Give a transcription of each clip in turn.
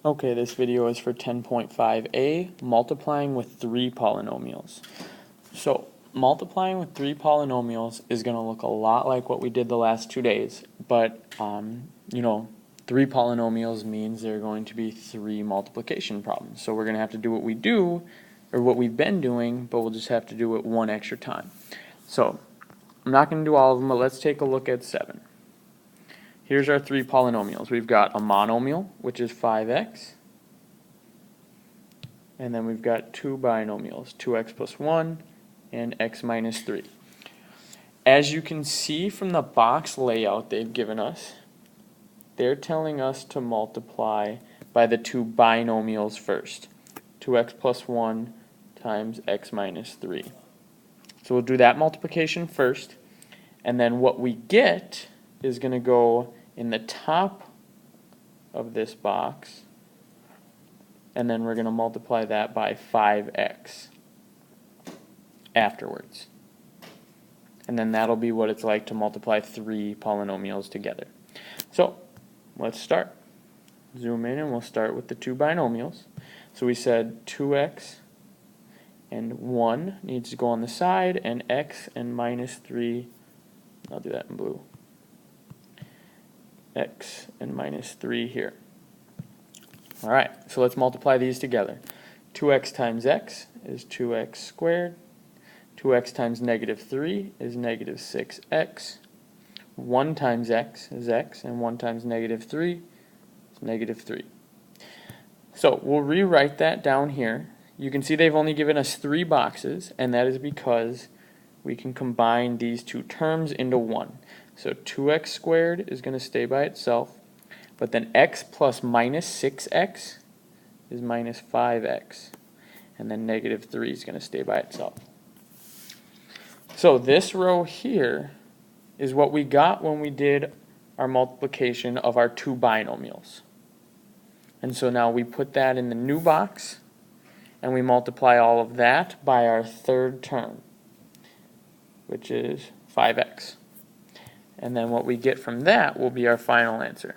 Okay, this video is for 10.5a, multiplying with three polynomials. So, multiplying with three polynomials is going to look a lot like what we did the last 2 days, but, three polynomials means there are going to be three multiplication problems. So we're going to have to do what we do, or what we've been doing, but we'll just have to do it one extra time. So, I'm not going to do all of them, but let's take a look at 7. Here's our three polynomials. We've got a monomial, which is 5x. And then we've got two binomials, 2x plus 1 and x minus 3. As you can see from the box layout they've given us, they're telling us to multiply by the two binomials first. 2x plus 1 times x minus 3. So we'll do that multiplication first. And then what we get is going to go in the top of this box, and then we're going to multiply that by 5x afterwards. And then that'll be what it's like to multiply three polynomials together. So let's start. Zoom in and we'll start with the two binomials. So we said 2x and 1 needs to go on the side, and x and minus 3, I'll do that in blue, x and minus 3 here. Alright, so let's multiply these together. 2x times x is 2x squared. 2x times negative 3 is negative 6x. 1 times x is x, and 1 times negative 3 is negative 3. So we'll rewrite that down here. You can see they've only given us 3 boxes, and that is because we can combine these two terms into one. So 2x squared is going to stay by itself, but then x plus minus 6x is minus 5x, and then negative 3 is going to stay by itself. So this row here is what we got when we did our multiplication of our two binomials. And so now we put that in the new box, and we multiply all of that by our third term, which is 5x. And then what we get from that will be our final answer.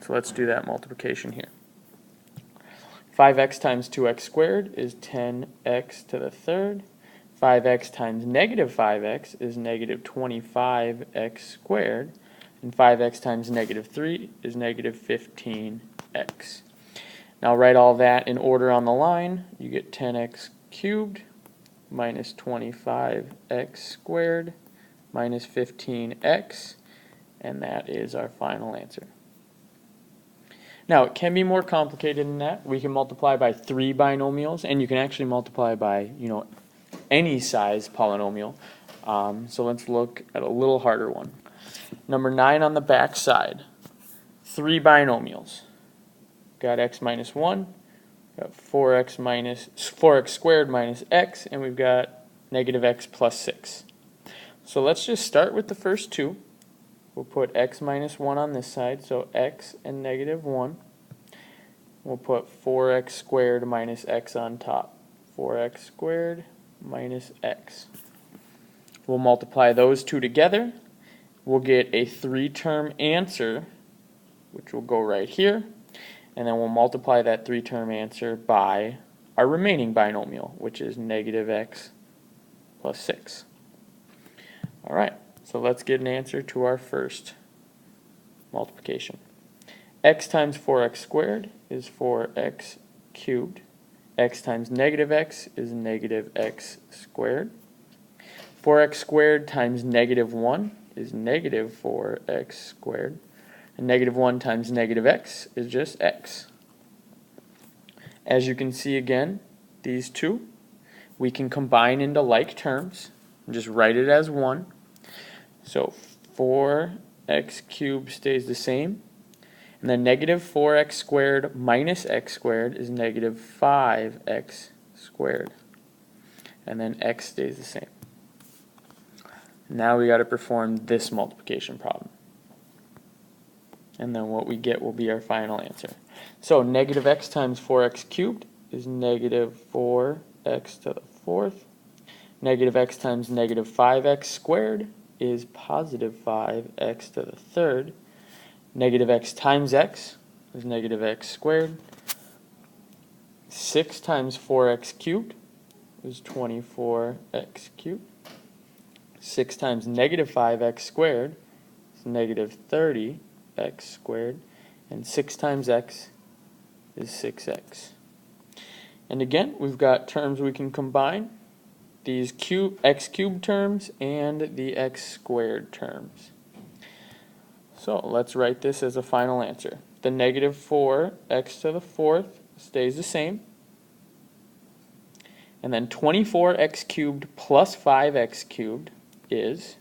So let's do that multiplication here. 5x times 2x squared is 10x to the third. 5x times negative 5x is negative 25x squared. And 5x times negative 3 is negative 15x. Now write all that in order on the line. You get 10x cubed minus 25x squared minus 15x, and that is our final answer. Now, it can be more complicated than that. We can multiply by three binomials, and you can actually multiply by, any size polynomial. So let's look at a little harder one. Number 9 on the back side. Three binomials. Got x minus 1, got 4x squared minus x, and we've got negative x plus 6. So let's just start with the first two. We'll put x minus 1 on this side, so x and negative 1. We'll put 4x squared minus x on top. 4x squared minus x. We'll multiply those two together. We'll get a 3-term answer, which will go right here. And then we'll multiply that 3-term answer by our remaining binomial, which is negative x plus 6. Alright, so let's get an answer to our first multiplication. X times 4x squared is 4x cubed. X times negative x is negative x squared. 4x squared times negative 1 is negative 4x squared. And negative 1 times negative x is just x. As you can see again, these two, we can combine into like terms and just write it as 1. So 4x cubed stays the same. And then negative 4x squared minus x squared is negative 5x squared. And then x stays the same. Now we got to perform this multiplication problem. And then what we get will be our final answer. So negative x times 4x cubed is negative 4x to the fourth. Negative x times negative 5x squared is positive 5x to the third. Negative x times x is negative x squared. 6 times 4x cubed is 24x cubed. 6 times negative 5x squared is negative 30x squared. And 6 times x is 6x. And again, we've got terms we can combine. These x cubed terms and the x squared terms. So let's write this as a final answer. The negative 4x to the fourth stays the same. And then 24x cubed plus 5x cubed is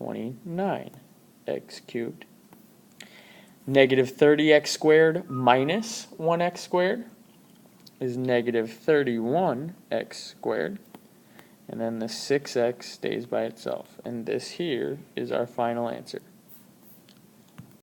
29x cubed. Negative 30x squared minus 1x squared is negative 31x squared. And then the 6x stays by itself. And this here is our final answer.